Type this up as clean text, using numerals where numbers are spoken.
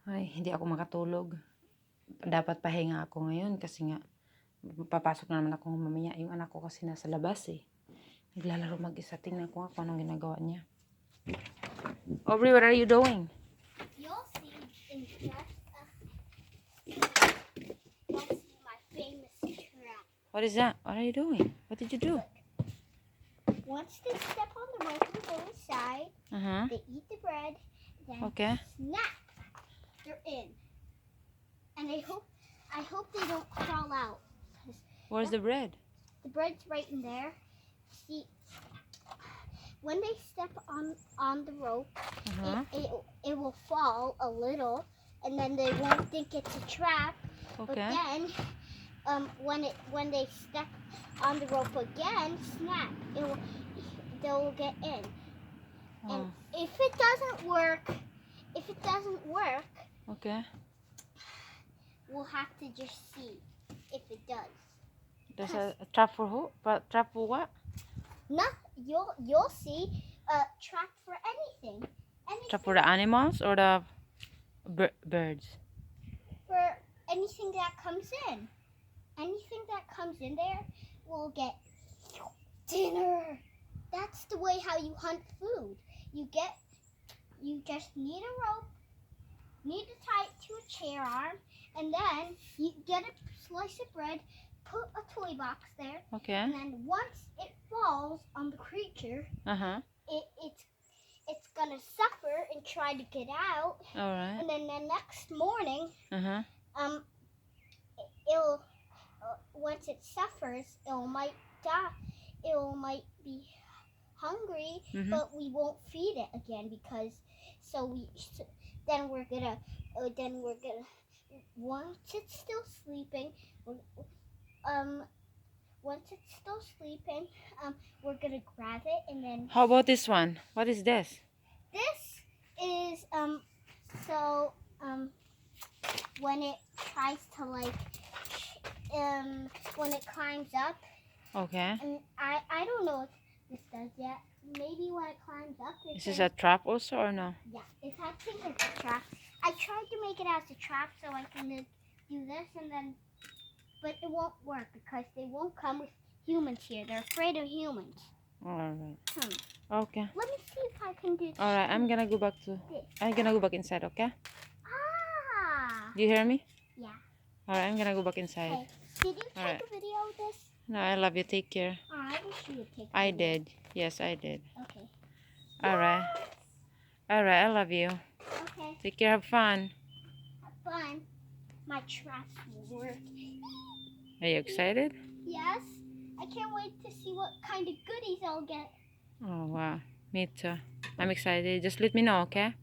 Ay, hindi ako makatulog. Dapat pahinga ako ngayon kasi nga papasok na naman ako mamaya. Yung anak ko kasi nasa labas eh. Naglalaro mag-isa. Tingnan ko nga kung anong ginagawa niya. Aubrey, what are you doing? You'll see in just you'll see my famous trap. What is that? What are you doing? What did you do? Once they step on the rope and go inside, they eat the bread, then Okay. snap, they're in. And I hope they don't crawl out. Where's the bread? The bread's right in there. See, when they step on the rope, it will fall a little, and then they won't think it's a trap. But Okay. then, when they step on the rope again, snap, they'll get in. And if it doesn't work, Okay. we'll have to just see if it does. There's a trap for who? Trap for what? No, you'll see a trap for anything. Trap for the animals or the birds? For anything that comes in. Anything that comes in there will get dinner. That's the way how you hunt food. You just need a rope, need to tie it to a chair arm, and then you get a slice of bread, put a toy box there, Okay. and then once it falls on the creature, it's gonna suffer and try to get out. All right. And then the next morning, it'll once it suffers, it might die. It might be hungry, but we won't feed it again because then we're gonna once it's still sleeping, we're gonna grab it and then. How about this one? What is this? This is when it tries to when it climbs up. Okay. And I don't know if this does yet. Maybe when it climbs up. Is this a trap also or no? Yeah, I think it's a trap. I tried to make it as a trap so I can do this and then, but it won't work because they won't come with humans here. They're afraid of humans. All right. Okay. Let me see if I can do this. All right. I'm gonna go back inside. Okay. Ah. Do you hear me? Yeah. All right. I'm gonna go back inside. Okay. Did you take a video of this? No, I love you. Take care. Oh, I wish you would take a I video. did. Yes, I did. Okay. All right. All right. I love you. Okay. Take care. Have fun. Have fun. My traps work. Are you excited? Yes. I can't wait to see what kind of goodies I'll get. Oh, wow. Me too. I'm excited. Just let me know, okay?